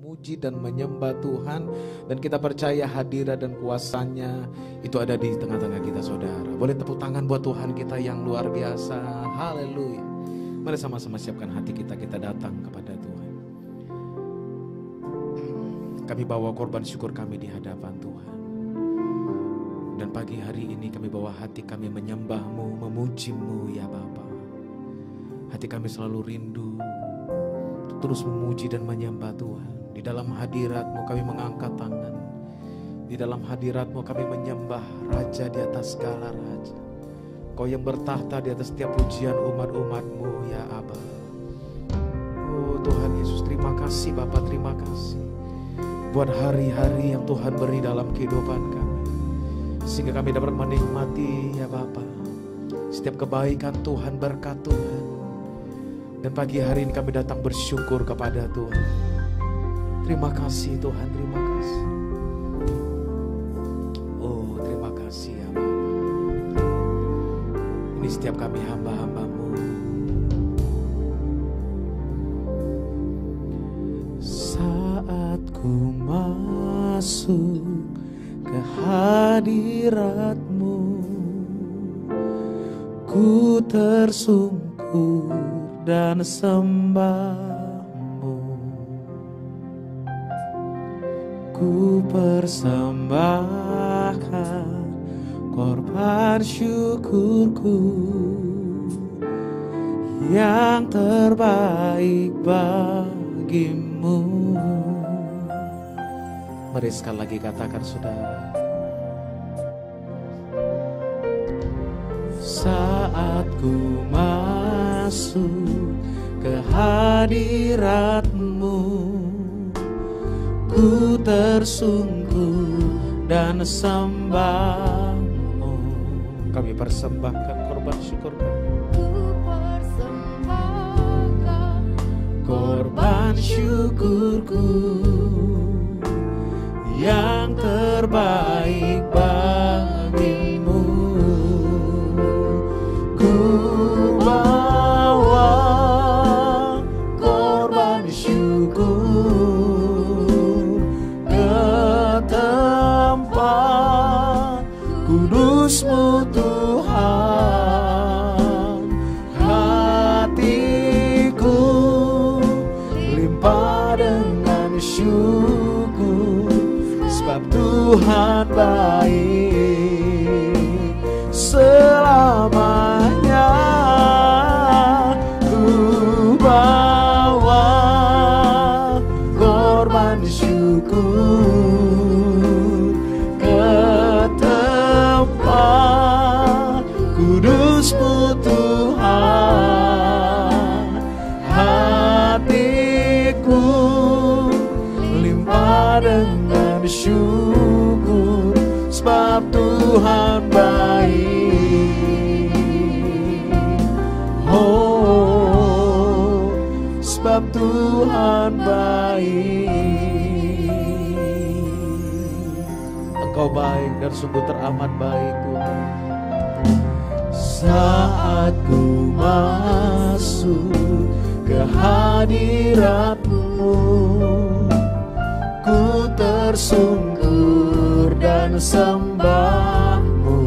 memuji dan menyembah Tuhan. Dan kita percaya hadirat dan kuasanya itu ada di tengah-tengah kita saudara. Boleh tepuk tangan buat Tuhan kita yang luar biasa. Haleluya. Mari sama-sama siapkan hati kita, kita datang kepada Tuhan. Kami bawa korban syukur kami di hadapan Tuhan. Dan pagi hari ini kami bawa hati kami menyembah-Mu, memuji-Mu ya Bapa. Hati kami selalu rindu terus memuji dan menyembah Tuhan. Di dalam hadirat-Mu kami mengangkat tangan. Di dalam hadirat-Mu kami menyembah Raja di atas segala Raja. Kau yang bertahta di atas setiap pujian umat-umat-Mu ya Aba. Oh Tuhan Yesus, terima kasih Bapa, terima kasih buat hari-hari yang Tuhan beri dalam kehidupan kami. Sehingga kami dapat menikmati ya Bapa setiap kebaikan Tuhan, berkat Tuhan. Dan pagi hari ini kami datang bersyukur kepada Tuhan. Terima kasih Tuhan, terima kasih. Oh terima kasih ya Bapa. Ini setiap kami hamba-hamba-Mu. Saat ku masuk ke hadirat-Mu, ku tersungkur dan sembah-Mu. Ku persembahkan korban syukurku yang terbaik bagi-Mu. Mari sekali lagi katakan saudara. Saat ku masuk ke hadirat-Mu, ku tersungkur dan sembah-Mu. Kami persembahkan korban syukur kami. Ku persembahkan korban syukurku yang terbaik bagi-Mu. Ku bawa korban syukur ke tempat kudus-Mu Tuhan. Hatiku limpah dengan syukur, sebab Tuhan baik selamanya. Ku bawa korban syukur ke tempat kudus-Mu Tuhan. Hatiku limpah dengan syukur, sebab Tuhan baik. Oh, sebab Tuhan baik. Engkau baik dan sungguh teramat baik Tuhan. Saat ku masuk ke hadirat-Mu, ku tersungkur dan sembah-Mu.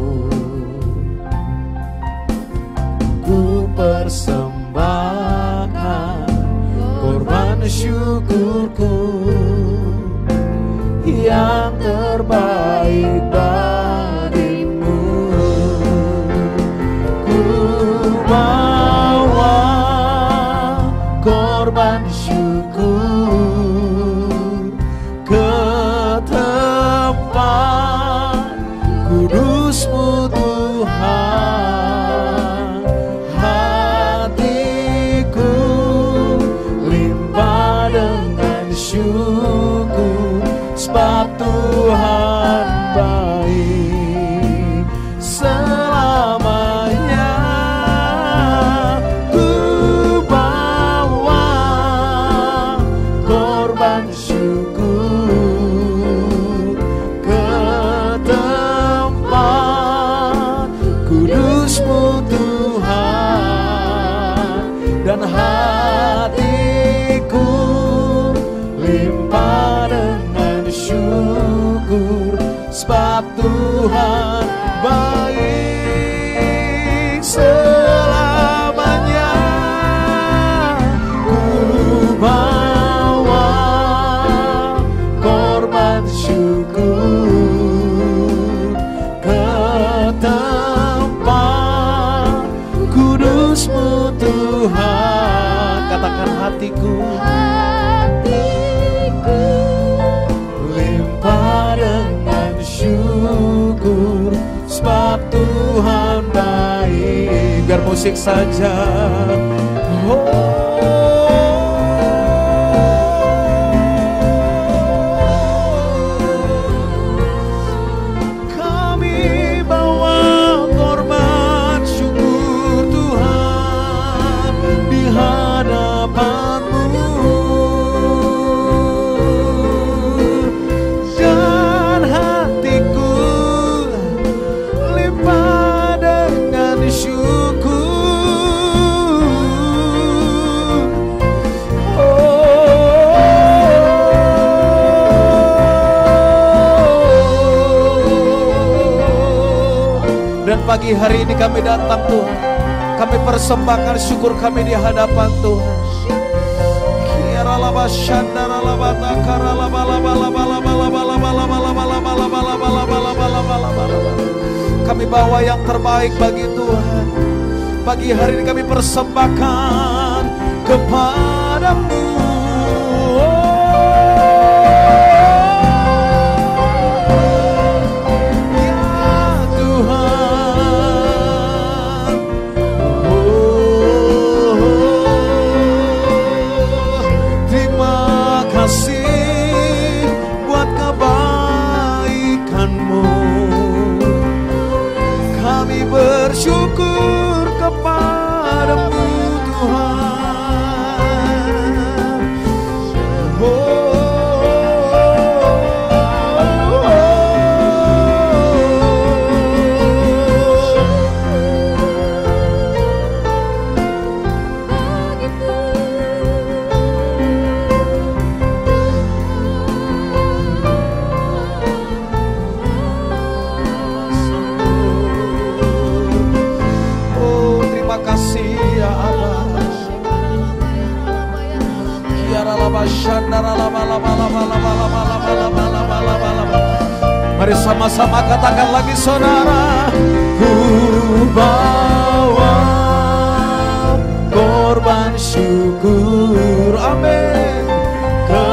Ku persembahkan korban syukurku yang terbaik bagi-Mu. Ku bawa korban syukur ke tempat kudus-Mu Tuhan. Hatiku limpah dengan syukur, sebab Tuhan baik selamanya. Ku bawa korban syukur ke tempat kudus-Mu Tuhan. Dan hatiku limpah Tuhan baik selamanya. Ku bawa korban syukur ke tempat kudus-Mu Tuhan. Katakan hatiku limpah dengan syukur, sebab Tuhan baik. Biar musik saja. Kami bawa korban syukur Tuhan di hadapan-Mu, dan hatiku limpah dengan syukur. Dan pagi hari ini kami datang Tuhan, kami persembahkan syukur kami di hadapan Tuhan. Kami bawa yang terbaik bagi Tuhan. Pagi hari ini kami persembahkan kepada-Mu. Bersyukur kepada-Mu Tuhan. Mari sama-sama katakan lagi saudara. Ku bawa korban syukur, amin, ke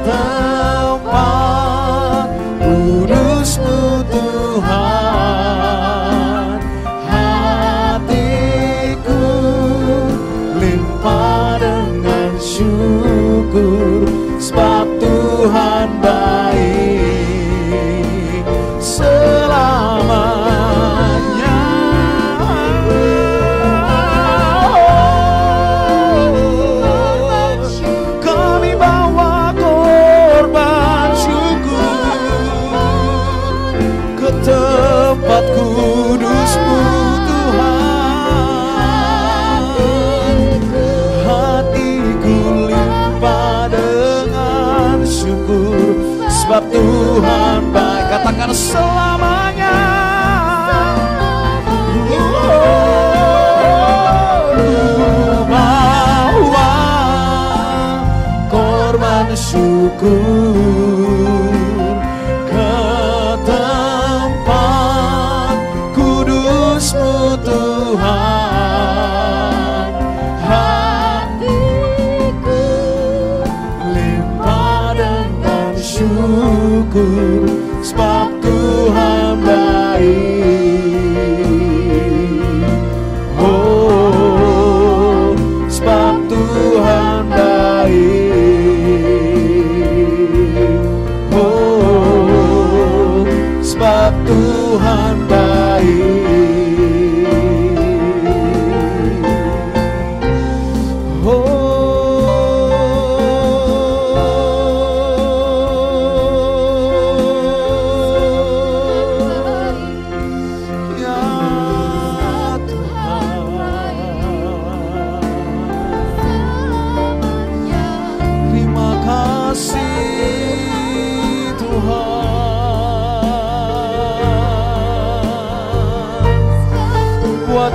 tempat kudus-Mu Tuhan. Hatiku limpah dengan syukur, sebab Tuhan baik selamanya. Kami bawa korban syukur ke tempat kudus-Mu Tuhan. Hatiku limpah dengan syukur, sebab Tuhan baik. Katakan selamanya. Bawa korban syukur ke tempat kudus-Mu Tuhan. Hatiku limpah dengan syukur, sebab Tuhan baik. Oh, sebab Tuhan baik. Oh, sebab Tuhan baik.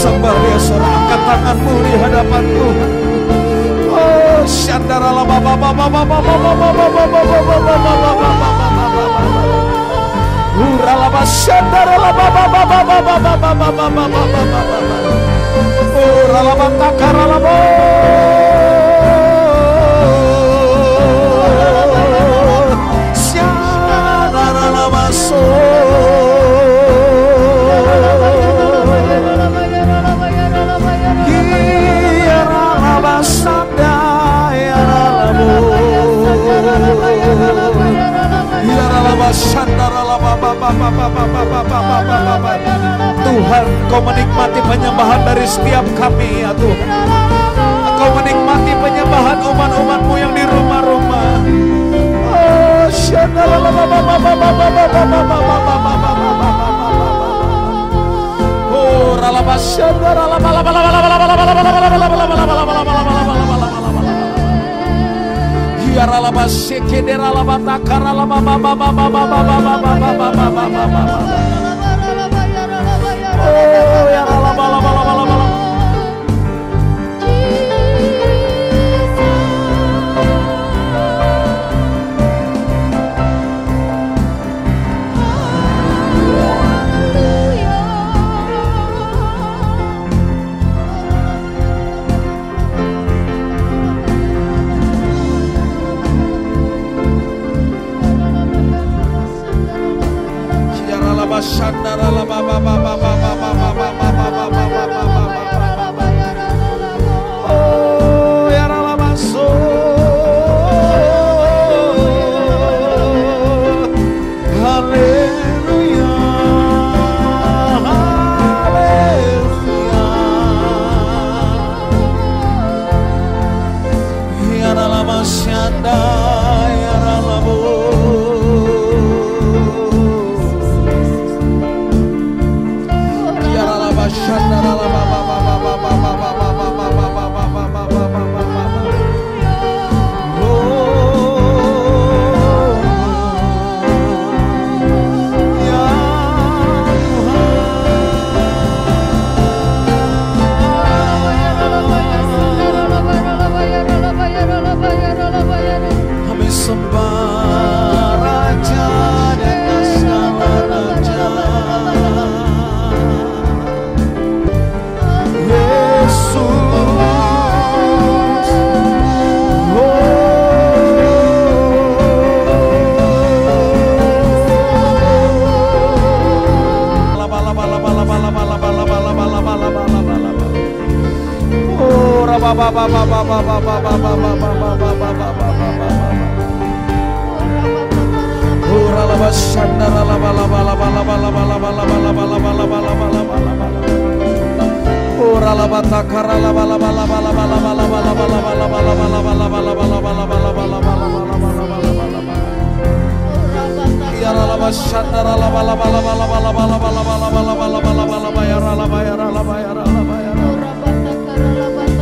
sembah dia, saudara. Angkat tanganmu di hadapan Tuhan. Oh, syandara la baba baba baba baba baba baba baba. Urala basyandara la baba baba baba baba baba. Urala batakara la baba. Syandara la baso. Tuhan, Kau menikmati penyembahan dari setiap kami ya Tuhan. Kau menikmati penyembahan umat-umat-Mu yang di rumah-rumah.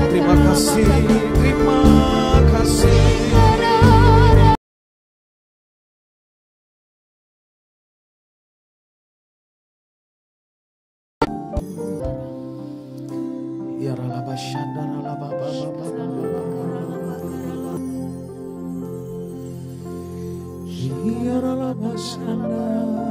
Terima kasih, terima kasih. Ya ralaba shandara laba baba baba. Ya ralaba shandara.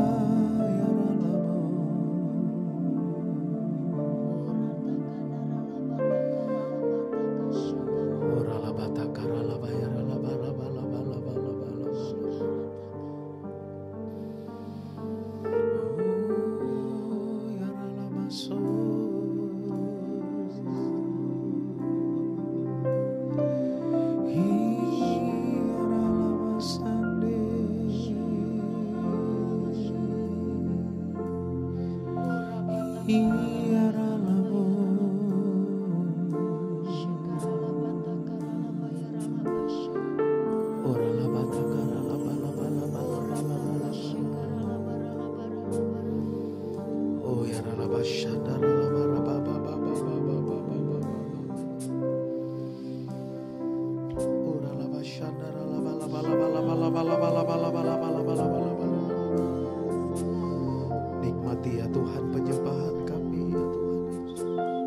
Nikmati ya Tuhan penyembahan kami ya Tuhan Yesus.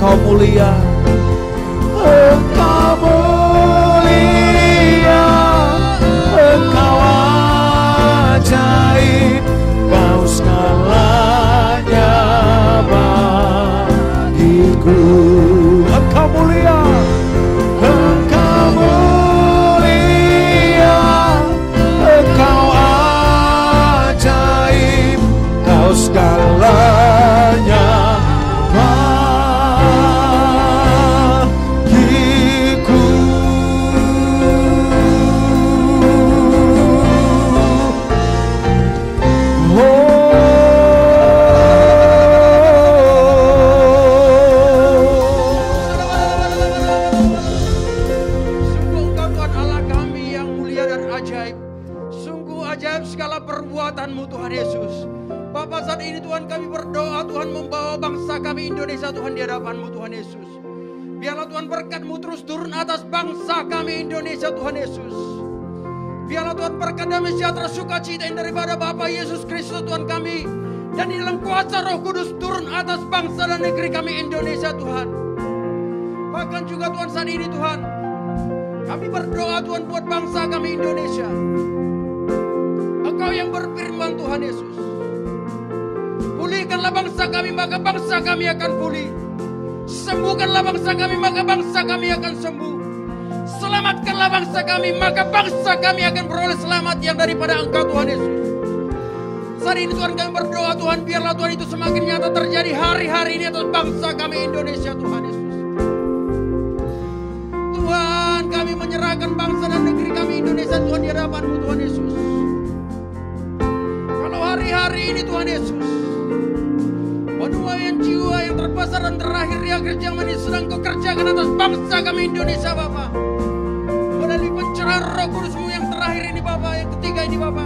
Engkau mulia, Engkau mulia, Engkau ajaib, Kau segalanya bagiku. Engkau mulia, Engkau mulia, Engkau ajaib, Kau segalanya bagiku. Sungguh Engkau Tuhan Allah kami yang mulia dan ajaib. Sungguh ajaib segala perbuatan-Mu Tuhan Yesus. Bapa, saat ini Tuhan kami berdoa, Tuhan membawa bangsa kami Indonesia Tuhan di hadapan-Mu Tuhan Yesus. Biarlah Tuhan berkat-Mu terus turun atas bangsa kami Indonesia Tuhan Yesus. Biarlah Tuhan berkat damai sejahtera sukacita yang daripada Bapa Yesus Kristus Tuhan kami. Dan di dalam kuasa Roh Kudus turun atas bangsa dan negeri kami Indonesia Tuhan. Bahkan juga Tuhan saat ini Tuhan, kami berdoa Tuhan buat bangsa kami Indonesia. Engkau yang berfirman Tuhan Yesus, pulihkanlah bangsa kami maka bangsa kami akan pulih. Sembuhkanlah bangsa kami maka bangsa kami akan sembuh. Selamatkanlah bangsa kami maka bangsa kami akan beroleh selamat yang daripada Engkau Tuhan Yesus. Saat ini Tuhan kami berdoa Tuhan, biarlah Tuhan itu semakin nyata terjadi hari-hari ini atas bangsa kami Indonesia Tuhan Yesus. Tuhan, kami menyerahkan bangsa dan negeri kami Indonesia Tuhan di hadapan-Mu Tuhan Yesus. Kalau hari-hari ini Tuhan Yesus, penuaian jiwa yang terbesar dan terakhir di akhir zaman ini sedang Kau kerjakan atas bangsa kami Indonesia Bapa. Melalui pencerahan Roh Kudus-Mu yang terakhir ini Bapa, yang ketiga ini Bapa.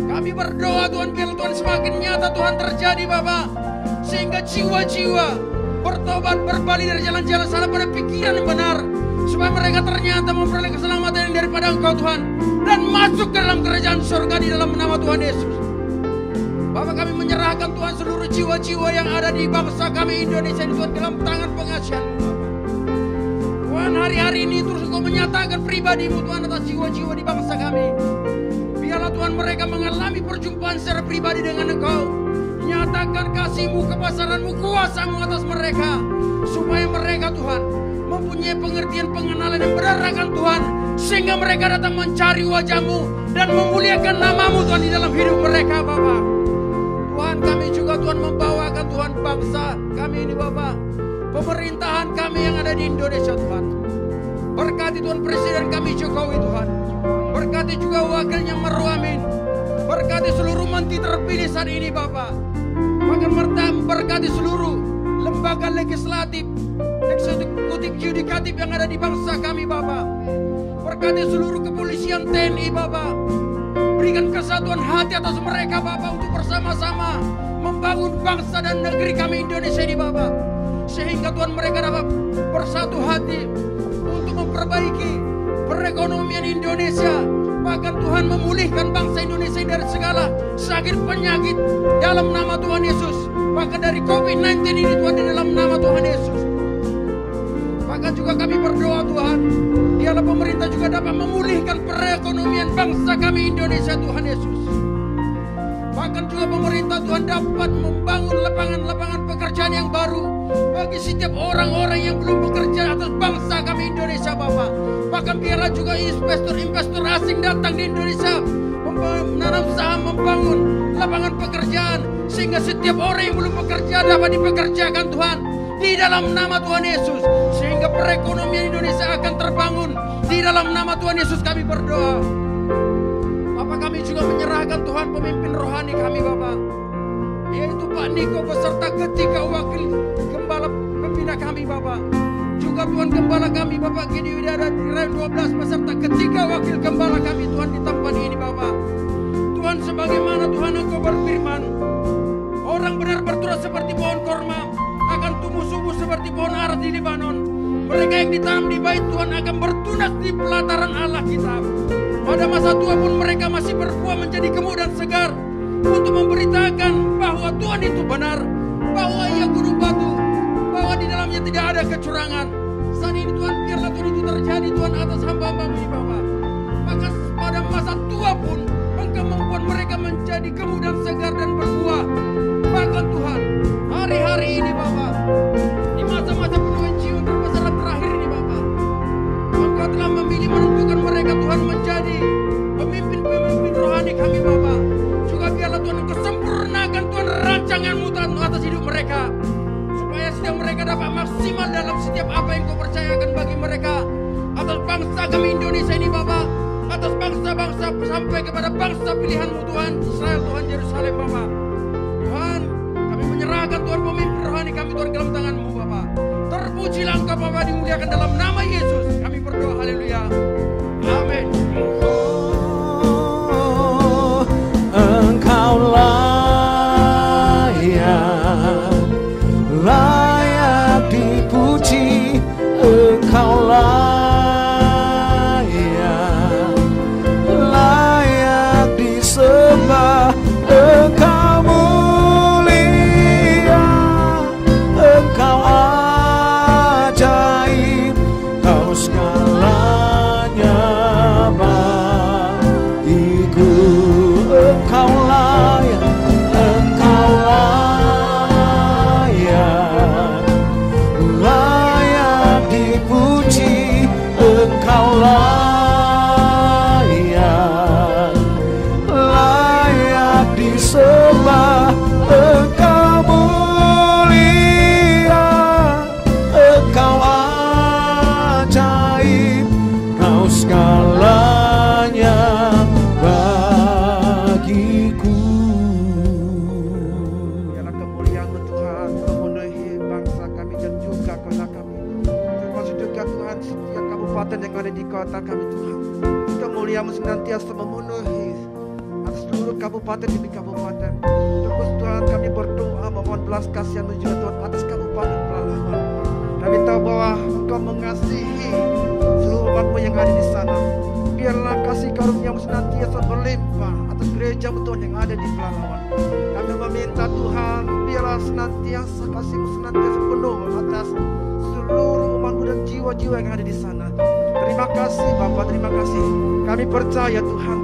Kami berdoa Tuhan, biar Tuhan semakin nyata Tuhan terjadi Bapa. Sehingga jiwa-jiwa bertobat, berbalik dari jalan-jalan salah pada pikiran yang benar. Supaya mereka ternyata memperoleh keselamatan yang daripada Engkau Tuhan. Dan masuk ke dalam kerajaan surga di dalam nama Tuhan Yesus. Bapak, kami menyerahkan Tuhan seluruh jiwa-jiwa yang ada di bangsa kami Indonesia ini Tuhan dalam tangan pengasihan-Mu Bapak. Tuhan, hari-hari ini terus Engkau menyatakan pribadi-Mu Tuhan atas jiwa-jiwa di bangsa kami. Biarlah Tuhan mereka mengalami perjumpaan secara pribadi dengan Engkau. Nyatakan kasih-Mu, kebesaran-Mu, kuasa-Mu atas mereka. Supaya mereka Tuhan mempunyai pengertian pengenalan yang benar akan Tuhan. Sehingga mereka datang mencari wajah-Mu dan memuliakan nama-Mu Tuhan di dalam hidup mereka Bapak. Tuhan, kami juga Tuhan membawakan Tuhan bangsa kami ini Bapak. Pemerintahan kami yang ada di Indonesia Tuhan. Berkati Tuhan Presiden kami Jokowi Tuhan. Berkati juga wakilnya Maruf Amin. Berkati seluruh menteri terpilih saat ini Bapak. Bahkan berkati seluruh lembaga legislatif, eksekutif, yudikatif yang ada di bangsa kami Bapak. Berkati seluruh kepolisian TNI Bapak. Berikan kesatuan hati atas mereka Bapak untuk bersama-sama membangun bangsa dan negeri kami Indonesia ini Bapak. Sehingga Tuhan mereka dapat bersatu hati untuk memperbaiki perekonomian Indonesia. Bahkan Tuhan memulihkan bangsa Indonesia dari segala sakit penyakit dalam nama Tuhan Yesus. Bahkan dari COVID-19 ini Tuhan di dalam nama Tuhan Yesus. Bahkan juga kami berdoa Tuhan, biarlah pemerintah juga dapat memulihkan perekonomian bangsa kami Indonesia Tuhan Yesus. Bahkan juga pemerintah Tuhan dapat membangun lapangan-lapangan pekerjaan yang baru bagi setiap orang-orang yang belum bekerja atas bangsa kami Indonesia Bapak. Bahkan biarlah juga investor-investor asing datang di Indonesia menanam saham, membangun lapangan pekerjaan. Sehingga setiap orang yang belum bekerja dapat dipekerjakan Tuhan di dalam nama Tuhan Yesus. Sehingga perekonomian Indonesia akan terbangun. Di dalam nama Tuhan Yesus kami berdoa. Bapak, kami juga menyerahkan Tuhan pemimpin rohani kami Bapak. Yaitu Pak Niko beserta ketiga wakil gembala pembina kami Bapak. Juga Tuhan gembala kami Bapak Gidi Widara 12 beserta ketiga wakil gembala kami Tuhan di tempat ini Bapak. Tuhan, sebagaimana Tuhan Engkau berfirman, orang benar berturas seperti pohon korma, akan tumbuh subur seperti pohon ara di Libanon. Mereka yang ditanam di bait Tuhan akan bertunas di pelataran Allah kita. Pada masa tua pun mereka masih berbuah menjadi gemuk dan segar, untuk memberitakan bahwa Tuhan itu benar, bahwa Ia gunung batu, bahwa bahwa di dalamnya tidak ada kecurangan. Saat ini Tuhan, biarlah Tuhan itu terjadi Tuhan atas hamba-hamba-Mu ini Bapa. Maka pada masa tua pun Engkau membuat mereka menjadi gemuk dan segar dan berbuah. Bahkan Tuhan, hari-hari ini Bapa, di masa-masa penuh jiwa terbesaran terakhir ini Bapa, Engkau telah memilih menentukan mereka Tuhan menjadi pemimpin-pemimpin rohani kami Bapa. Juga biarlah Tuhan Engkau sempurnakan Tuhan rancangan-Mu Tuhan atas hidup mereka, supaya setiap mereka dapat maksimal dalam setiap apa yang Kau percayakan bagi mereka. Atas bangsa kami Indonesia ini Bapa, atas bangsa-bangsa sampai kepada bangsa pilihan-Mu Tuhan, Israel Tuhan, Yerusalem Bapa. Tuhan, kami menyerahkan Tuhan pemimpin rohani kami Tuhan dalam tangan-Mu Bapa. Terpujilah Engkau Bapa, dimuliakan dalam nama Yesus. Kami berdoa, haleluya. Amin. Engkau layak dipuji, Engkau layak disembah, Engkau mulia, Engkau ajaib, Kau segalanya bagiku. Engkau layak dipuji, Engkau layak disembah, Engkau mulia, Engkau ajaib, Kau segalanya bagiku. Biarlah kemuliaan-Mu Tuhan memenuhi bangsa kami dan juga kota kami, termasuk juga Tuhan setiap kabupaten yang ada di kota kami Tuhan. Kemuliaan-Mu senantiasa memenuhi atas seluruh kabupaten demi kabupaten. Terus Tuhan, kami berdoa memohon belas kasihan-Mu juga Tuhan atas kabupaten Pelalawan. Kami tahu bahwa Engkau mengasihi seluruh umat-Mu yang ada di sana. Biarlah kasih karunia-Mu senantiasa berlimpah atas gereja-Mu Tuhan yang ada di Pelalawan. Kami meminta Tuhan, biarlah senantiasa kasih-Mu senantiasa penuh atas seluruh umat-Mu dan jiwa-jiwa yang ada di sana. Terima kasih Bapa, terima kasih. Kami percaya Tuhan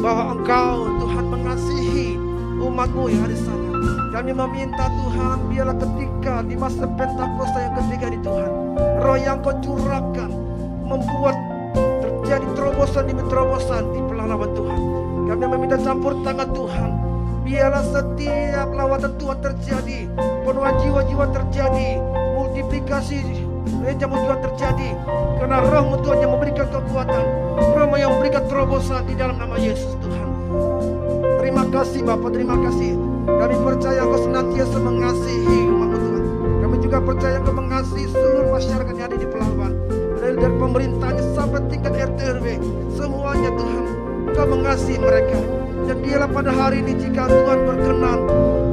bahwa Engkau Tuhan mengasihi umat-Mu yang ada di sana. Kami meminta Tuhan, biarlah ketika di masa Pentakosta yang ketiga ini Tuhan, roh yang Kau curahkan membuat terjadi terobosan demi terobosan di Pelalawan Tuhan. Kami meminta campur tangan Tuhan. Biarlah setiap lawatan Tuhan terjadi, penuhan jiwa-jiwa terjadi, multiplikasi gereja-Mu Tuhan terjadi, karena roh-Mu Tuhan yang memberikan kekuatan, roh-Mu yang memberikan terobosan di dalam nama Yesus Tuhan. Terima kasih Bapa, terima kasih. Kami percaya Engkau senantiasa mengasihi umat-Mu Tuhan. Kami juga percaya Engkau mengasihi seluruh masyarakat yang ada di Pelalawan, dari pemerintahnya sampai tingkat RT RW, semuanya Tuhan, Engkau mengasihi mereka. Dan biarlah pada hari ini jika Tuhan berkenan,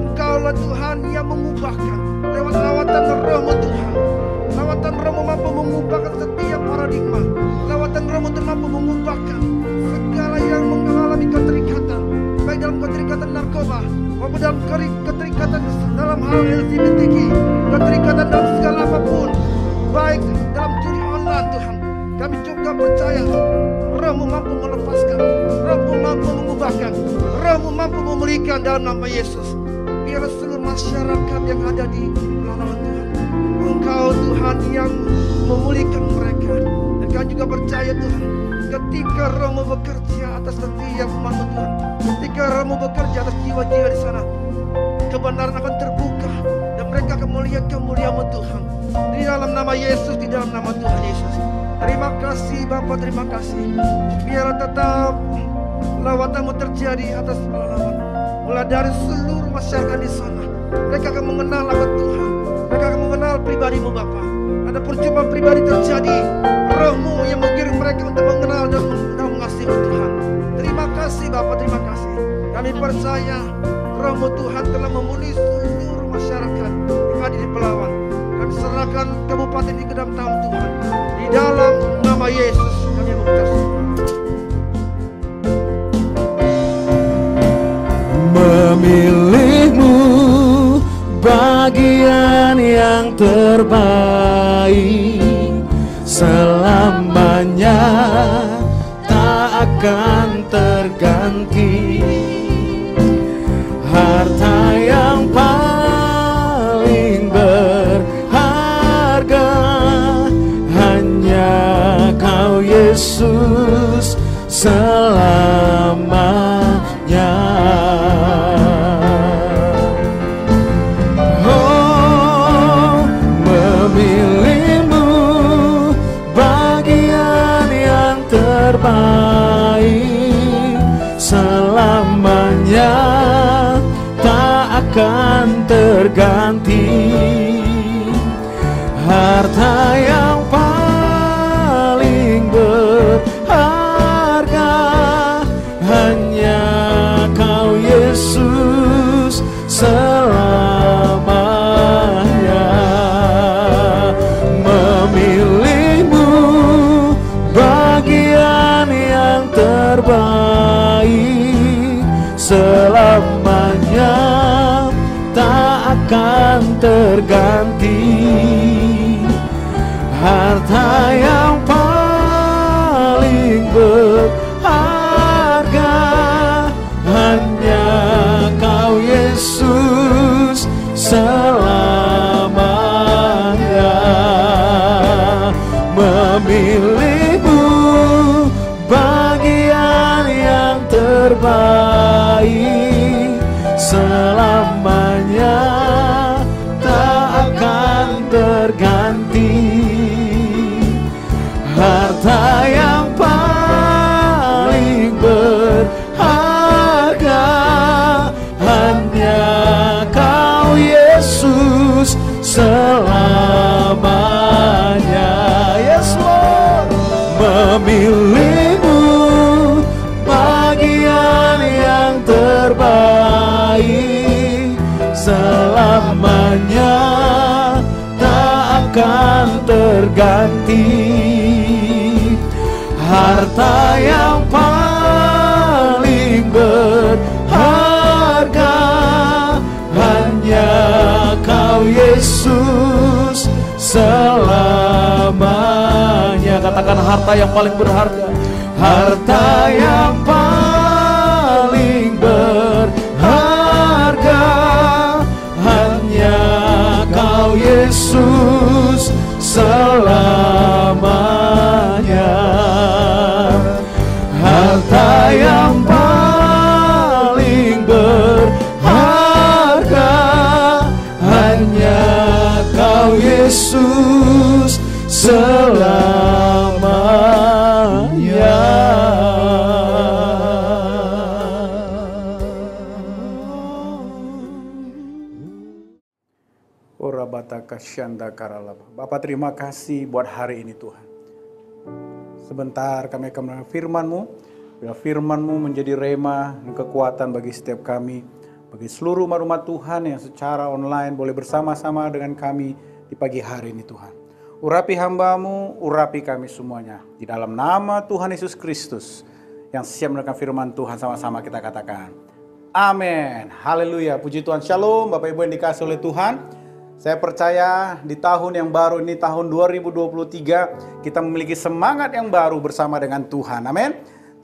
Engkaulah Tuhan yang mengubahkan lewat lawatan roh-Mu Tuhan. Lawatan roh-Mu mampu mengubahkan setiap paradigma. Lawatan roh-Mu Tuhan mampu mengubahkan segala yang mengalami keterikatan, baik dalam keterikatan narkoba maupun dalam keterikatan dalam hal LGBTQ, keterikatan dalam segala apapun, baik dalam judi online Tuhan. Kami juga percaya roh-Mu mampu melepaskan, roh-Mu mampu mengubahkan, roh-Mu mampu memulihkan dalam nama Yesus. Biarlah seluruh masyarakat yang ada di Pelalawan Tuhan, Engkau Tuhan yang memulihkan mereka. Dan kami juga percaya Tuhan, ketika roh-Mu bekerja atas setiap umat-Mu Tuhan, ketika roh-Mu bekerja atas jiwa-jiwa di sana, kebenaran akan terbuka dan mereka akan melihat kemuliaan-Mu Tuhan. Di dalam nama Yesus, di dalam nama Tuhan Yesus. Terima kasih Bapa, terima kasih. Biarlah tetap lawatan-Mu terjadi atas Pelalawan, mulai dari seluruh masyarakat di sana. Mereka akan mengenal akan Tuhan, mereka akan mengenal pribadi-Mu Bapa. Ada perjumpaan pribadi terjadi, roh-Mu yang mengirim mereka untuk mengenal dan mengasihi Tuhan. Terima kasih Bapa, terima kasih. Kami percaya roh-Mu Tuhan telah memulih seluruh masyarakat yang ada di Pelalawan. Kami serahkan kabupaten ini ke dalam tangan Tuhan. Di dalam nama Yesus kami mengucap syukur. Memilih-Mu bagian yang terbaik selamanya tak akan terganti. Harta yang paling berharga hanya Kau Yesus selamanya. Oh, memilihmu bagian yang terbaik selamanya tak akan terganti. Harta yang paling berharga hanya Kau Yesus selamanya. Memilihmu bagian yang terbaik selamanya tak akan terganti. Harta yang paling berharga hanya Kau Yesus selamanya. Memilihmu bagian yang terbaik selamanya tak akan terganti. Harta yang paling berharga hanya Kau Yesus selamanya. Yes Lord, memilihmu bagian yang terbaik selamanya tak akan terganti. Harta yang paling berharga hanya Kau Yesus selamanya. Katakan harta yang paling berharga. Harta yang paling berharga hanya Kau Yesus selamanya. Harta yang paling berharga hanya Kau Yesus selamanya. Ora bataka syanda karalaba. Bapak, terima kasih buat hari ini Tuhan. Sebentar kami akan mendengar firman-Mu. Biar firman-Mu menjadi rema dan kekuatan bagi setiap kami. Bagi seluruh umat Tuhan yang secara online boleh bersama-sama dengan kami di pagi hari ini Tuhan. Urapi hamba-Mu, urapi kami semuanya. Di dalam nama Tuhan Yesus Kristus yang siap mendengarkan firman Tuhan, sama-sama kita katakan. Amin. Haleluya. Puji Tuhan. Shalom Bapak Ibu yang dikasihi oleh Tuhan. Saya percaya di tahun yang baru ini, tahun 2023, kita memiliki semangat yang baru bersama dengan Tuhan. Amin.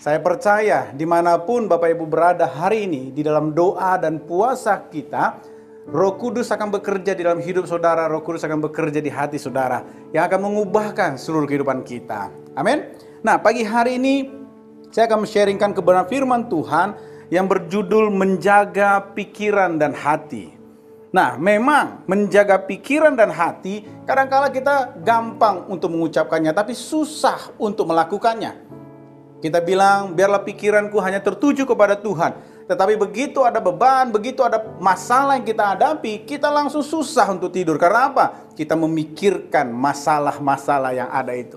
Saya percaya dimanapun Bapak Ibu berada hari ini, di dalam doa dan puasa kita, Roh Kudus akan bekerja di dalam hidup saudara, Roh Kudus akan bekerja di hati saudara, yang akan mengubahkan seluruh kehidupan kita. Amin. Nah, pagi hari ini saya akan men-sharingkan kebenaran firman Tuhan yang berjudul menjaga pikiran dan hati. Nah, memang menjaga pikiran dan hati kadang-kala kita gampang untuk mengucapkannya, tapi susah untuk melakukannya. Kita bilang, biarlah pikiranku hanya tertuju kepada Tuhan. Tetapi begitu ada beban, begitu ada masalah yang kita hadapi, kita langsung susah untuk tidur. Karena apa? Kita memikirkan masalah-masalah yang ada itu.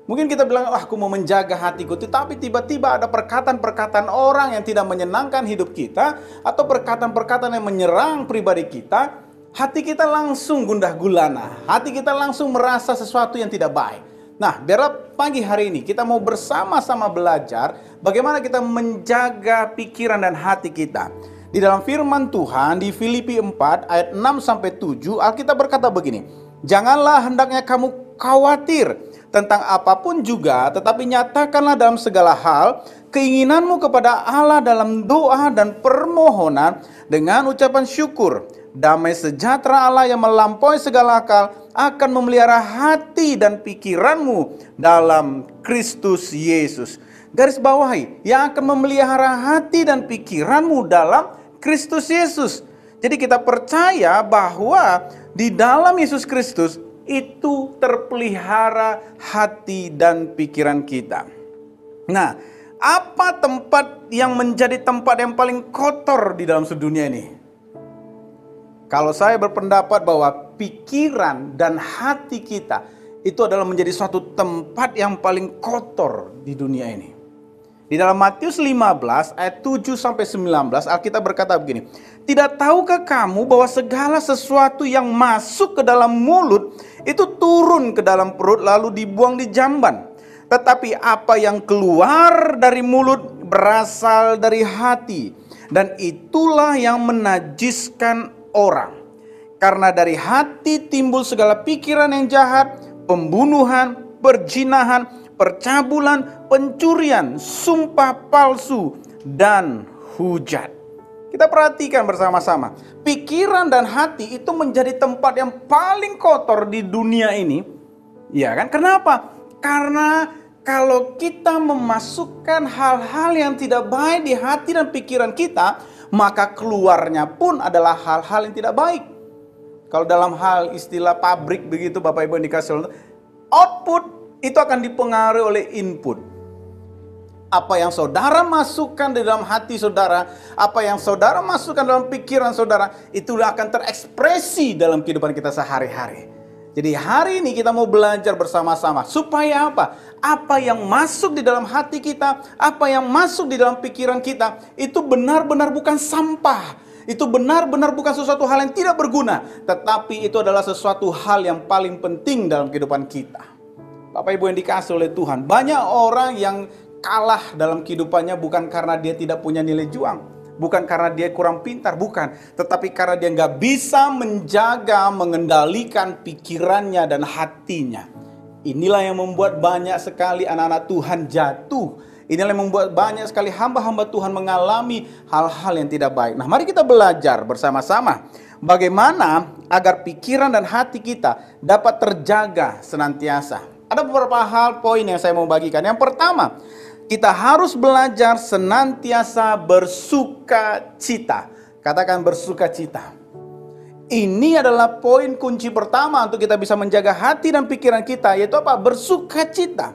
Mungkin kita bilang, aku mau menjaga hatiku. Tetapi tiba-tiba ada perkataan-perkataan orang yang tidak menyenangkan hidup kita, atau perkataan-perkataan yang menyerang pribadi kita, hati kita langsung gundah gulana. Hati kita langsung merasa sesuatu yang tidak baik. Nah, biarlah pagi hari ini kita mau bersama-sama belajar bagaimana kita menjaga pikiran dan hati kita. Di dalam firman Tuhan di Filipi 4 ayat 6-7 Alkitab berkata begini, "Janganlah hendaknya kamu khawatir tentang apapun juga, tetapi nyatakanlah dalam segala hal keinginanmu kepada Allah dalam doa dan permohonan dengan ucapan syukur. Damai sejahtera Allah yang melampaui segala akal akan memelihara hati dan pikiranmu dalam Kristus Yesus." Garis bawahi, yang akan memelihara hati dan pikiranmu dalam Kristus Yesus. Jadi kita percaya bahwa di dalam Yesus Kristus itu terpelihara hati dan pikiran kita. Nah, apa tempat yang menjadi tempat yang paling kotor di dalam sedunia ini? Kalau saya berpendapat bahwa pikiran dan hati kita itu adalah menjadi suatu tempat yang paling kotor di dunia ini. Di dalam Matius 15 ayat 7-19 Alkitab berkata begini, "Tidak tahukah kamu bahwa segala sesuatu yang masuk ke dalam mulut itu turun ke dalam perut lalu dibuang di jamban? Tetapi apa yang keluar dari mulut berasal dari hati, dan itulah yang menajiskan orang. Karena dari hati timbul segala pikiran yang jahat, pembunuhan, perzinahan, percabulan, pencurian, sumpah palsu, dan hujat." Kita perhatikan bersama-sama. Pikiran dan hati itu menjadi tempat yang paling kotor di dunia ini. Ya kan? Kenapa? Karena kalau kita memasukkan hal-hal yang tidak baik di hati dan pikiran kita, maka keluarnya pun adalah hal-hal yang tidak baik. Kalau dalam hal istilah pabrik begitu Bapak Ibu yang dikasih Allah, output itu akan dipengaruhi oleh input. Apa yang saudara masukkan di dalam hati saudara, apa yang saudara masukkan dalam pikiran saudara, itu akan terekspresi dalam kehidupan kita sehari-hari. Jadi hari ini kita mau belajar bersama-sama. Supaya apa? Apa yang masuk di dalam hati kita, apa yang masuk di dalam pikiran kita, itu benar-benar bukan sampah. Itu benar-benar bukan sesuatu hal yang tidak berguna. Tetapi itu adalah sesuatu hal yang paling penting dalam kehidupan kita. Bapak Ibu yang dikasih oleh Tuhan, banyak orang yang kalah dalam kehidupannya bukan karena dia tidak punya nilai juang, bukan karena dia kurang pintar, bukan, tetapi karena dia nggak bisa menjaga, mengendalikan pikirannya dan hatinya. Inilah yang membuat banyak sekali anak-anak Tuhan jatuh. Inilah yang membuat banyak sekali hamba-hamba Tuhan mengalami hal-hal yang tidak baik. Nah, mari kita belajar bersama-sama bagaimana agar pikiran dan hati kita dapat terjaga senantiasa. Ada beberapa hal poin yang saya mau bagikan. Yang pertama, kita harus belajar senantiasa bersuka cita. Katakan bersuka cita. Ini adalah poin kunci pertama untuk kita bisa menjaga hati dan pikiran kita, yaitu apa? Bersuka cita.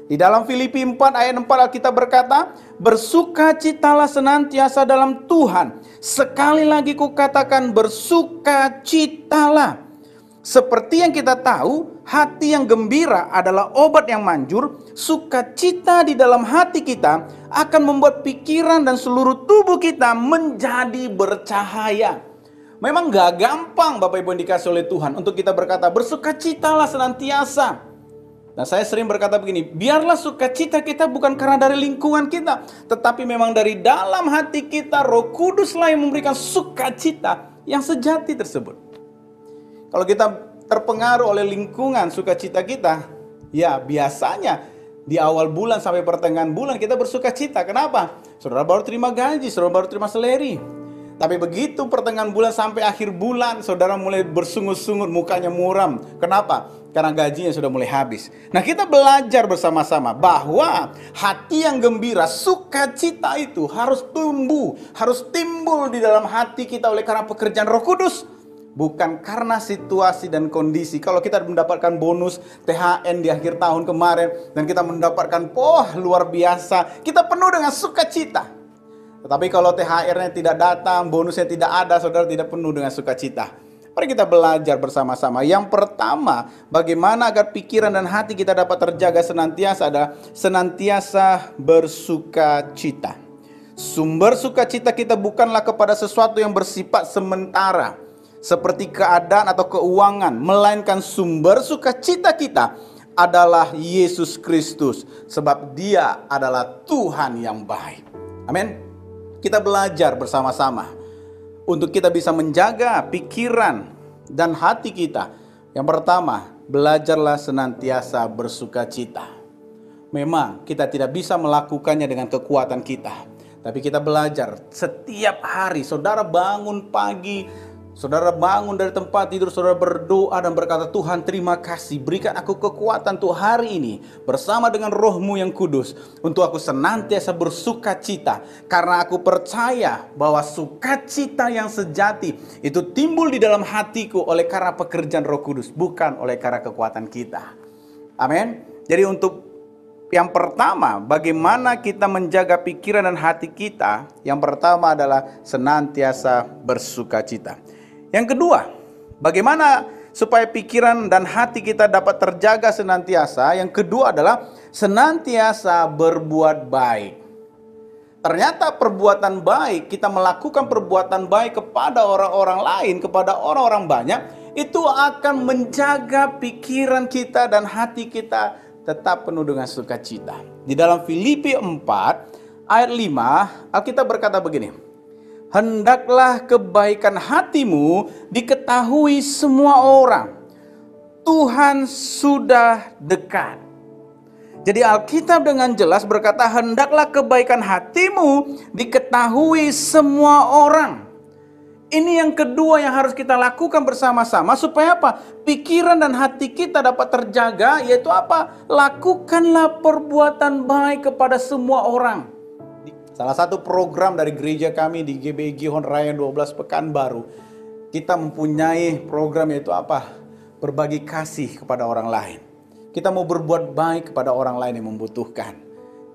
Di dalam Filipi 4 ayat 4 Alkitab berkata, "Bersuka citalah senantiasa dalam Tuhan. Sekali lagi kukatakan, bersuka citalah." Seperti yang kita tahu, hati yang gembira adalah obat yang manjur. Sukacita di dalam hati kita akan membuat pikiran dan seluruh tubuh kita menjadi bercahaya. Memang gak gampang Bapak Ibu yang dikasih oleh Tuhan untuk kita berkata, bersukacitalah senantiasa. Nah, saya sering berkata begini, biarlah sukacita kita bukan karena dari lingkungan kita, tetapi memang dari dalam hati kita. Roh Kuduslah yang memberikan sukacita yang sejati tersebut. Kalau kita terpengaruh oleh lingkungan sukacita kita, ya biasanya di awal bulan sampai pertengahan bulan kita bersukacita. Kenapa? Saudara baru terima gaji, saudara baru terima seleri. Tapi begitu pertengahan bulan sampai akhir bulan, saudara mulai bersungut-sungut, mukanya muram. Kenapa? Karena gajinya sudah mulai habis. Nah, kita belajar bersama-sama bahwa hati yang gembira, sukacita itu harus tumbuh, harus timbul di dalam hati kita oleh karena pekerjaan Roh Kudus. Bukan karena situasi dan kondisi. Kalau kita mendapatkan bonus THR di akhir tahun kemarin dan kita mendapatkan luar biasa, kita penuh dengan sukacita. Tetapi kalau THR-nya tidak datang, bonusnya tidak ada, saudara tidak penuh dengan sukacita. Mari kita belajar bersama-sama. Yang pertama, bagaimana agar pikiran dan hati kita dapat terjaga senantiasa adalah senantiasa bersukacita. Sumber sukacita kita bukanlah kepada sesuatu yang bersifat sementara, seperti keadaan atau keuangan, melainkan sumber sukacita kita adalah Yesus Kristus, sebab Dia adalah Tuhan yang baik. Amin. Kita belajar bersama-sama untuk kita bisa menjaga pikiran dan hati kita. Yang pertama, belajarlah senantiasa bersuka cita. Memang kita tidak bisa melakukannya dengan kekuatan kita, tapi kita belajar setiap hari. Saudara bangun pagi, saudara bangun dari tempat tidur, saudara berdoa dan berkata, Tuhan terima kasih, berikan aku kekuatan untuk hari ini bersama dengan Roh-Mu yang kudus, untuk aku senantiasa bersuka cita. Karena aku percaya bahwa sukacita yang sejati itu timbul di dalam hatiku oleh karena pekerjaan Roh Kudus, bukan oleh karena kekuatan kita. Amin. Jadi untuk yang pertama, bagaimana kita menjaga pikiran dan hati kita? Yang pertama adalah senantiasa bersuka cita. Yang kedua, bagaimana supaya pikiran dan hati kita dapat terjaga senantiasa? Yang kedua adalah senantiasa berbuat baik. Ternyata perbuatan baik, kita melakukan perbuatan baik kepada orang-orang lain, kepada orang-orang banyak, itu akan menjaga pikiran kita dan hati kita tetap penuh dengan sukacita. Di dalam Filipi 4 ayat 5, Alkitab berkata begini, hendaklah kebaikan hatimu diketahui semua orang, Tuhan sudah dekat. Jadi Alkitab dengan jelas berkata, hendaklah kebaikan hatimu diketahui semua orang. Ini yang kedua yang harus kita lakukan bersama-sama, supaya apa? Pikiran dan hati kita dapat terjaga, yaitu apa? Lakukanlah perbuatan baik kepada semua orang. Salah satu program dari gereja kami di GBI Gihon Raya 12 Pekanbaru, kita mempunyai program yaitu apa? Berbagi kasih kepada orang lain. Kita mau berbuat baik kepada orang lain yang membutuhkan.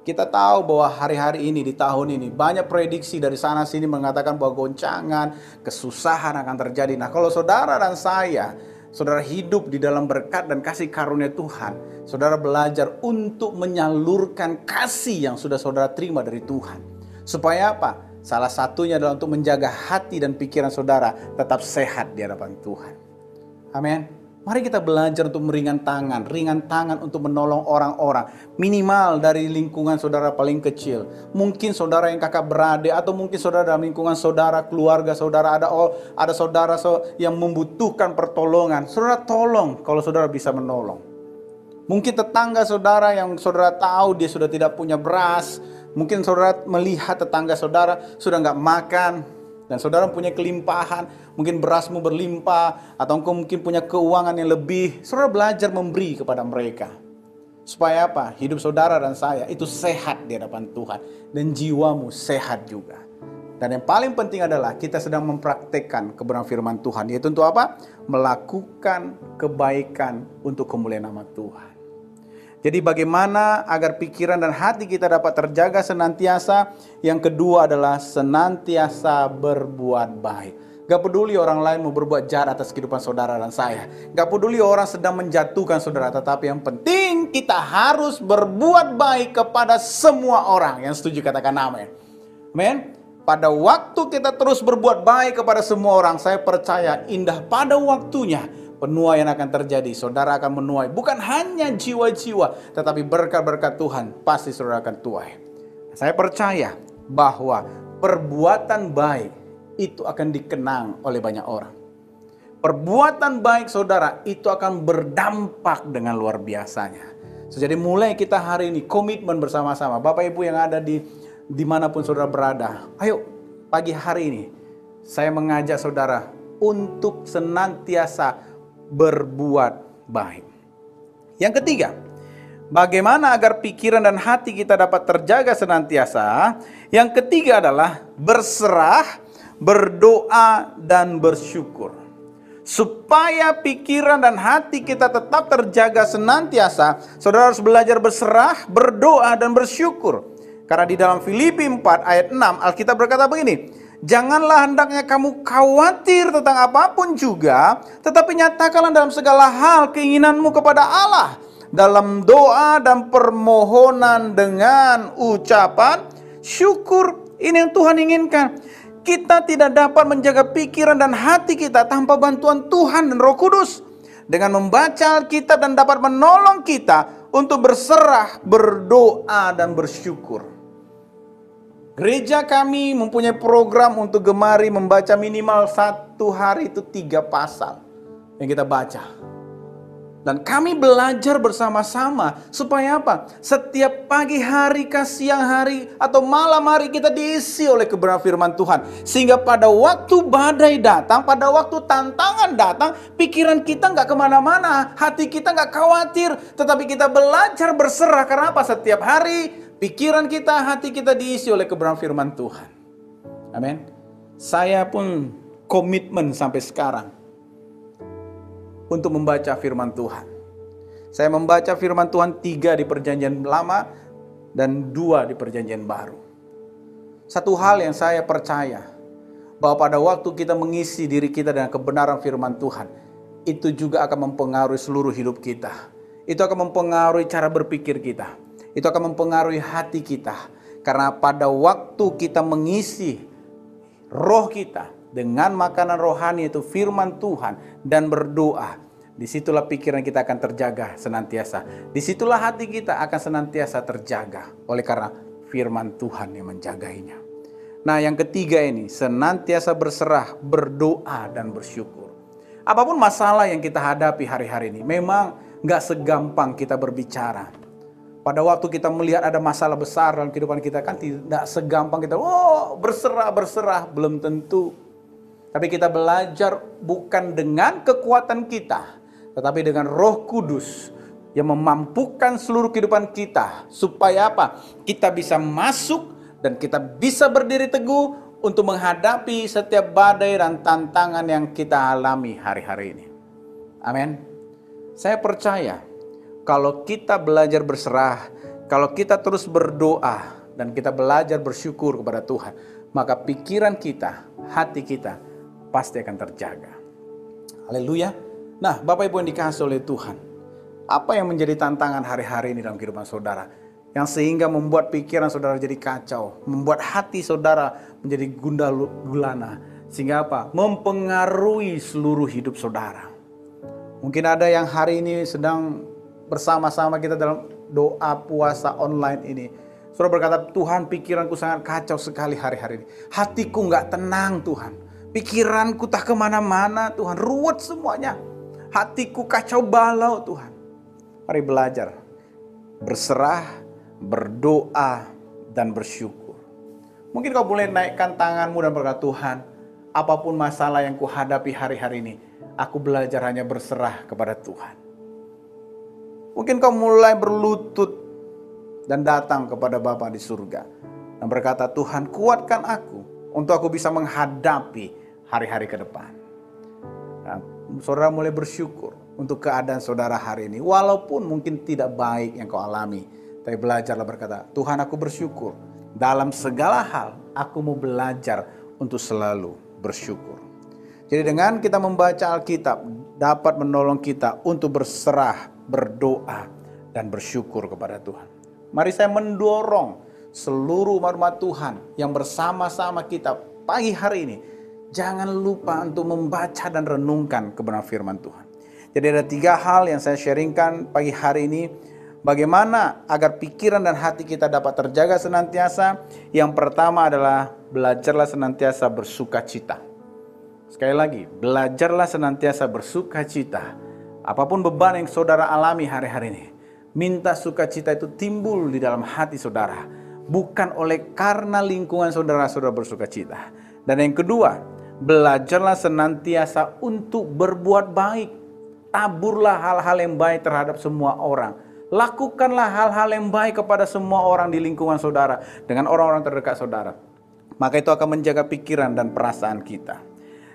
Kita tahu bahwa hari-hari ini, di tahun ini, banyak prediksi dari sana-sini mengatakan bahwa goncangan, kesusahan akan terjadi. Nah, kalau saudara dan saya, saudara hidup di dalam berkat dan kasih karunia Tuhan, saudara belajar untuk menyalurkan kasih yang sudah saudara terima dari Tuhan. Supaya apa? Salah satunya adalah untuk menjaga hati dan pikiran saudara tetap sehat di hadapan Tuhan. Amin. Mari kita belajar untuk ringan tangan untuk menolong orang-orang. Minimal dari lingkungan saudara paling kecil. Mungkin saudara yang kakak beradik, atau mungkin saudara dalam lingkungan saudara, keluarga saudara, ada saudara yang membutuhkan pertolongan. Saudara tolong kalau saudara bisa menolong. Mungkin tetangga saudara yang saudara tahu dia sudah tidak punya beras. Mungkin saudara melihat tetangga saudara sudah nggak makan, dan saudara punya kelimpahan, mungkin berasmu berlimpah, atau engkau mungkin punya keuangan yang lebih. Saudara belajar memberi kepada mereka. Supaya apa? Hidup saudara dan saya itu sehat di hadapan Tuhan. Dan jiwamu sehat juga. Dan yang paling penting adalah kita sedang mempraktekkan kebenaran firman Tuhan. Yaitu untuk apa? Melakukan kebaikan untuk kemuliaan nama Tuhan. Jadi bagaimana agar pikiran dan hati kita dapat terjaga senantiasa? Yang kedua adalah senantiasa berbuat baik. Gak peduli orang lain mau berbuat jahat atas kehidupan saudara dan saya. Gak peduli orang sedang menjatuhkan saudara. Tetapi yang penting kita harus berbuat baik kepada semua orang. Yang setuju katakan amin. Amin. Pada waktu kita terus berbuat baik kepada semua orang, saya percaya indah pada waktunya penuaian akan terjadi. Saudara akan menuai bukan hanya jiwa-jiwa, tetapi berkat-berkat Tuhan pasti saudara akan tuai. Saya percaya bahwa perbuatan baik itu akan dikenang oleh banyak orang. Perbuatan baik saudara itu akan berdampak dengan luar biasanya. Jadi mulai kita hari ini komitmen bersama-sama. Bapak Ibu yang ada dimanapun saudara berada, ayo pagi hari ini saya mengajak saudara untuk senantiasa berbuat baik. Yang ketiga, bagaimana agar pikiran dan hati kita dapat terjaga senantiasa? Yang ketiga adalah berserah, berdoa, dan bersyukur. Supaya pikiran dan hati kita tetap terjaga senantiasa, saudara harus belajar berserah, berdoa, dan bersyukur. Karena di dalam Filipi 4 ayat 6 Alkitab berkata begini, janganlah hendaknya kamu khawatir tentang apapun juga, tetapi nyatakanlah dalam segala hal keinginanmu kepada Allah dalam doa dan permohonan dengan ucapan syukur. Ini yang Tuhan inginkan. Kita tidak dapat menjaga pikiran dan hati kita tanpa bantuan Tuhan dan Roh Kudus. Dengan membaca Alkitab dan dapat menolong kita untuk berserah, berdoa, dan bersyukur. Gereja kami mempunyai program untuk gemari membaca minimal 1 hari itu 3 pasal yang kita baca. Dan kami belajar bersama-sama supaya apa? Setiap pagi hari, siang hari, atau malam hari kita diisi oleh kebenaran firman Tuhan. Sehingga pada waktu badai datang, pada waktu tantangan datang, pikiran kita nggak kemana-mana, hati kita nggak khawatir. Tetapi kita belajar berserah. Karena apa? Setiap hari pikiran kita, hati kita diisi oleh kebenaran firman Tuhan. Amin. Saya pun komitmen sampai sekarang untuk membaca firman Tuhan. Saya membaca firman Tuhan 3 di perjanjian lama dan 2 di perjanjian baru. Satu hal yang saya percaya, bahwa pada waktu kita mengisi diri kita dengan kebenaran firman Tuhan, itu juga akan mempengaruhi seluruh hidup kita. Itu akan mempengaruhi cara berpikir kita. Itu akan mempengaruhi hati kita. Karena pada waktu kita mengisi roh kita dengan makanan rohani itu firman Tuhan dan berdoa, disitulah pikiran kita akan terjaga senantiasa. Disitulah hati kita akan senantiasa terjaga oleh karena firman Tuhan yang menjagainya. Nah, yang ketiga ini, senantiasa berserah, berdoa dan bersyukur. Apapun masalah yang kita hadapi hari-hari ini, memang gak segampang kita berbicara. Pada waktu kita melihat ada masalah besar dalam kehidupan kita, kan tidak segampang kita berserah, belum tentu. Tapi kita belajar bukan dengan kekuatan kita, tetapi dengan Roh Kudus yang memampukan seluruh kehidupan kita. Supaya apa? Kita bisa masuk dan kita bisa berdiri teguh untuk menghadapi setiap badai dan tantangan yang kita alami hari-hari ini. Amin. Saya percaya kalau kita belajar berserah, kalau kita terus berdoa dan kita belajar bersyukur kepada Tuhan, maka pikiran kita, hati kita pasti akan terjaga. Haleluya. Nah, Bapak Ibu yang dikasihi oleh Tuhan, apa yang menjadi tantangan hari-hari ini dalam kehidupan saudara, yang sehingga membuat pikiran saudara jadi kacau, membuat hati saudara menjadi gundah gulana, sehingga apa? Mempengaruhi seluruh hidup saudara. Mungkin ada yang hari ini sedang bersama-sama kita dalam doa puasa online ini. Saudara berkata, Tuhan, pikiranku sangat kacau sekali hari-hari ini. Hatiku nggak tenang, Tuhan. Pikiranku tak kemana-mana, Tuhan. Ruwet semuanya. Hatiku kacau balau, Tuhan. Mari belajar berserah, berdoa, dan bersyukur. Mungkin kau boleh naikkan tanganmu dan berkata, Tuhan, apapun masalah yang kuhadapi hari-hari ini, aku belajar hanya berserah kepada Tuhan. Mungkin kau mulai berlutut dan datang kepada Bapa di surga dan berkata, Tuhan, kuatkan aku untuk aku bisa menghadapi hari-hari ke depan. Nah, saudara mulai bersyukur untuk keadaan saudara hari ini. Walaupun mungkin tidak baik yang kau alami, tapi belajarlah berkata, Tuhan, aku bersyukur. Dalam segala hal, aku mau belajar untuk selalu bersyukur. Jadi dengan kita membaca Alkitab, dapat menolong kita untuk berserah, berdoa, dan bersyukur kepada Tuhan. Mari saya mendorong seluruh umat Tuhan yang bersama-sama kita pagi hari ini, jangan lupa untuk membaca dan renungkan kebenaran firman Tuhan. Jadi ada 3 hal yang saya sharingkan pagi hari ini. Bagaimana agar pikiran dan hati kita dapat terjaga senantiasa. Yang pertama adalah belajarlah senantiasa bersuka cita. Sekali lagi, belajarlah senantiasa bersuka cita. Apapun beban yang saudara alami hari-hari ini, minta sukacita itu timbul di dalam hati saudara. Bukan oleh karena lingkungan saudara bersuka cita. Dan yang kedua, belajarlah senantiasa untuk berbuat baik. Taburlah hal-hal yang baik terhadap semua orang. Lakukanlah hal-hal yang baik kepada semua orang di lingkungan saudara, dengan orang-orang terdekat saudara. Maka itu akan menjaga pikiran dan perasaan kita.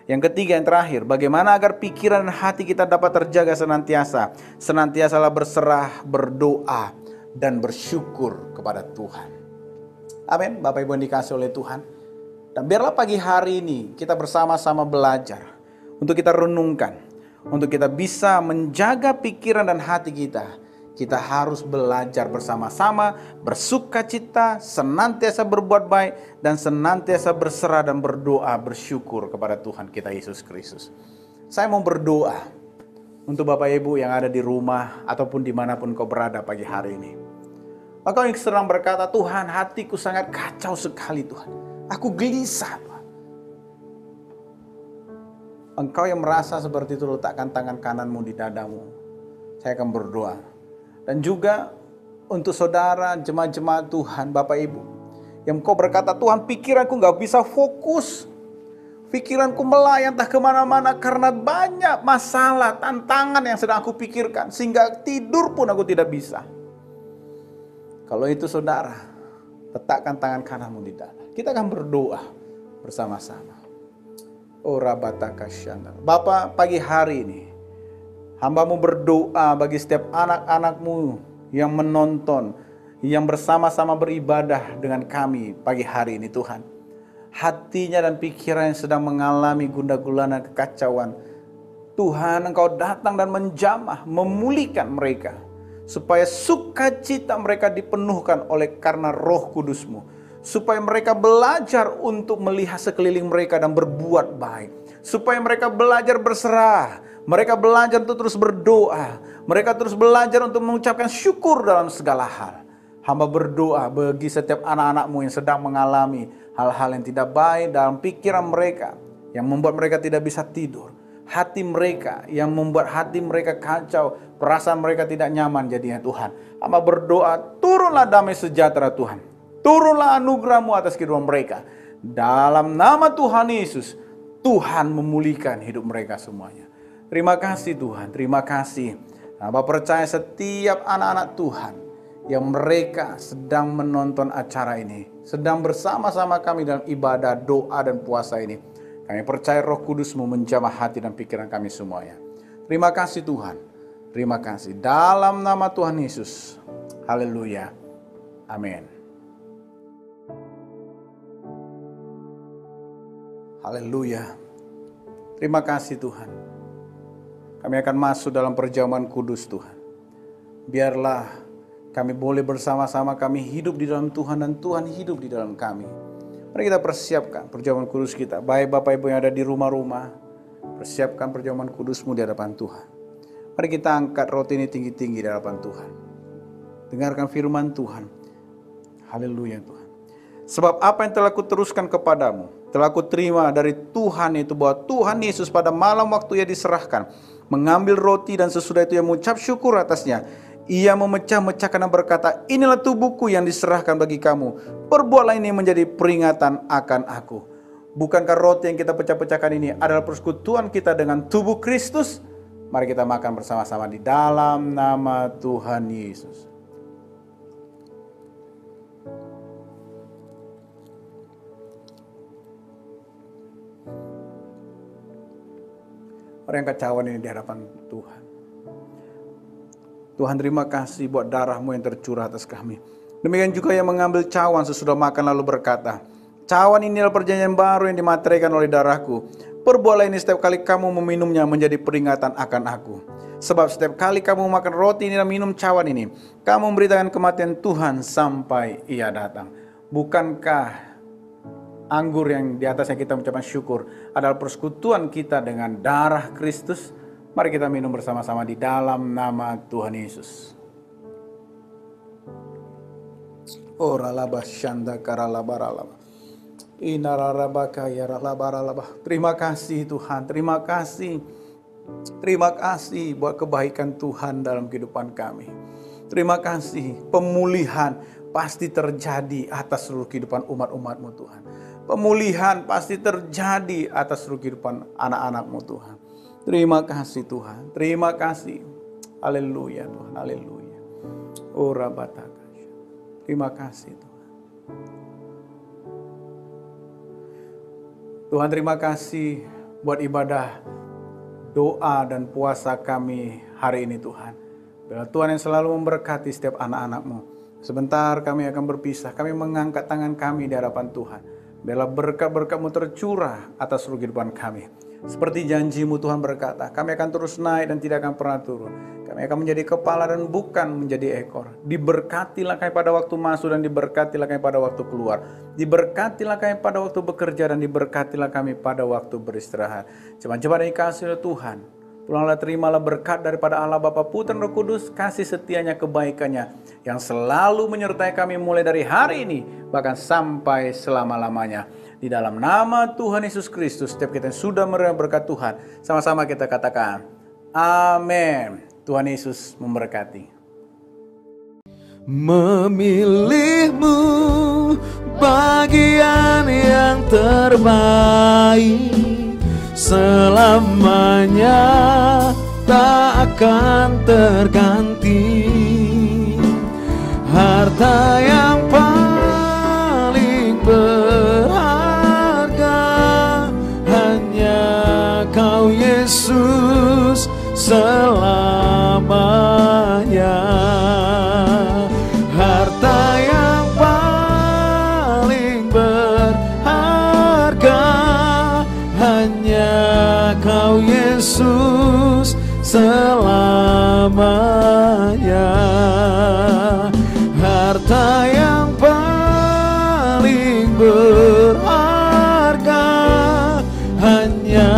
Yang ketiga, yang terakhir, bagaimana agar pikiran dan hati kita dapat terjaga senantiasa. Senantiasalah berserah, berdoa, dan bersyukur kepada Tuhan. Amin. Bapak Ibu yang dikasihi oleh Tuhan. Dan biarlah pagi hari ini kita bersama-sama belajar untuk kita renungkan, untuk kita bisa menjaga pikiran dan hati kita. Kita harus belajar bersama-sama, bersuka cita, senantiasa berbuat baik, dan senantiasa berserah dan berdoa, bersyukur kepada Tuhan kita Yesus Kristus. Saya mau berdoa untuk Bapak Ibu yang ada di rumah ataupun dimanapun kau berada pagi hari ini. Engkau yang sedang berkata, Tuhan, hatiku sangat kacau sekali Tuhan. Aku gelisah Tuhan. Engkau yang merasa seperti itu, letakkan tangan kananmu di dadamu. Saya akan berdoa. Dan juga untuk saudara, jemaat-jemaat Tuhan, Bapak Ibu, yang kau berkata, Tuhan, pikiranku gak bisa fokus. Pikiranku melayang entah kemana-mana karena banyak masalah, tantangan yang sedang aku pikirkan. Sehingga tidur pun aku tidak bisa. Kalau itu saudara, letakkan tangan kananmu di dada. Kita akan berdoa bersama-sama. Bapak, pagi hari ini, hamba-Mu berdoa bagi setiap anak-anak-Mu yang menonton, yang bersama-sama beribadah dengan kami pagi hari ini Tuhan. Hatinya dan pikiran yang sedang mengalami gundah gulana kekacauan. Tuhan, Engkau datang dan menjamah, memulihkan mereka. Supaya sukacita mereka dipenuhkan oleh karena Roh Kudus-Mu. Supaya mereka belajar untuk melihat sekeliling mereka dan berbuat baik. Supaya mereka belajar berserah. Mereka belajar untuk terus berdoa. Mereka terus belajar untuk mengucapkan syukur dalam segala hal. Hamba berdoa bagi setiap anak-anak-Mu yang sedang mengalami hal-hal yang tidak baik dalam pikiran mereka, yang membuat mereka tidak bisa tidur. Hati mereka yang membuat hati mereka kacau, perasaan mereka tidak nyaman jadinya Tuhan. Hamba berdoa, turunlah damai sejahtera Tuhan. Turunlah anugerah-Mu atas kehidupan mereka. Dalam nama Tuhan Yesus, Tuhan memulihkan hidup mereka semuanya. Terima kasih Tuhan, terima kasih. Hamba percaya setiap anak-anak Tuhan yang mereka sedang menonton acara ini, sedang bersama-sama kami dalam ibadah, doa dan puasa ini. Kami percaya Roh Kudus-Mu menjamah hati dan pikiran kami semuanya. Terima kasih Tuhan. Terima kasih. Dalam nama Tuhan Yesus. Haleluya. Amin. Haleluya. Terima kasih Tuhan. Kami akan masuk dalam perjamuan kudus Tuhan. Biarlah kami boleh bersama-sama, kami hidup di dalam Tuhan dan Tuhan hidup di dalam kami. Mari kita persiapkan perjamuan kudus kita. Baik Bapak Ibu yang ada di rumah-rumah, persiapkan perjamuan kudus-Mu di hadapan Tuhan. Mari kita angkat roti ini tinggi-tinggi di hadapan Tuhan. Dengarkan firman Tuhan. Haleluya Tuhan. Sebab apa yang telah kuteruskan kepadamu, telah kuterima dari Tuhan, itu bahwa Tuhan Yesus pada malam waktu Ia diserahkan, mengambil roti dan sesudah itu Ia mengucap syukur atasnya. Ia memecah-mecahkan dan berkata, inilah tubuhku yang diserahkan bagi kamu. Perbuatlah ini menjadi peringatan akan aku. Bukankah roti yang kita pecah-pecahkan ini adalah persekutuan kita dengan tubuh Kristus? Mari kita makan bersama-sama di dalam nama Tuhan Yesus. Mari angkat cawan ini di hadapan Tuhan. Tuhan, terima kasih buat darah-Mu yang tercurah atas kami. Demikian juga yang mengambil cawan sesudah makan lalu berkata, cawan ini adalah perjanjian baru yang dimateraikan oleh darahku. Perbuatlah ini setiap kali kamu meminumnya menjadi peringatan akan aku. Sebab setiap kali kamu makan roti ini dan minum cawan ini, kamu memberitakan kematian Tuhan sampai Ia datang. Bukankah anggur yang di atasnya kita mengucapkan syukur adalah persekutuan kita dengan darah Kristus? Mari kita minum bersama-sama di dalam nama Tuhan Yesus. Oralaba syanda karalabaralaba. Inararabaka yaralabaralaba. Terima kasih Tuhan, terima kasih. Terima kasih buat kebaikan Tuhan dalam kehidupan kami. Terima kasih, pemulihan pasti terjadi atas seluruh kehidupan umat-umat-Mu Tuhan. Pemulihan pasti terjadi atas seluruh kehidupan anak-anak-Mu Tuhan. Terima kasih Tuhan, terima kasih. Haleluya Tuhan, haleluya. Ora bataka. Terima kasih Tuhan. Tuhan, terima kasih buat ibadah, doa dan puasa kami hari ini Tuhan. Biarlah Tuhan yang selalu memberkati setiap anak-anak-Mu. Sebentar kami akan berpisah, kami mengangkat tangan kami di hadapan Tuhan. Biarlah berkat-berkat-Mu tercurah atas seluruh kehidupan kami. Seperti janji-Mu Tuhan berkata, kami akan terus naik dan tidak akan pernah turun. Kami akan menjadi kepala dan bukan menjadi ekor. Diberkatilah kami pada waktu masuk dan diberkatilah kami pada waktu keluar. Diberkatilah kami pada waktu bekerja dan diberkatilah kami pada waktu beristirahat. Jemaat-jemaat yang dikasihi oleh Tuhan, Pulanglah terimalah berkat daripada Allah Bapa, Putra, Roh Kudus, kasih setianya, kebaikannya yang selalu menyertai kami mulai dari hari ini bahkan sampai selama-lamanya. Di dalam nama Tuhan Yesus Kristus, setiap kita yang sudah menerima berkat Tuhan, sama-sama kita katakan, amin. Tuhan Yesus memberkati. Memilihmu bagian yang terbaik, selamanya tak akan terganti. Harta yang paling berharga hanya Kau Yesus selamanya. Harta yang paling berharga hanya Kau Yesus selamanya. Harta yang paling berharga hanya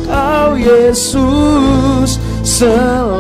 Kau Yesus selamanya.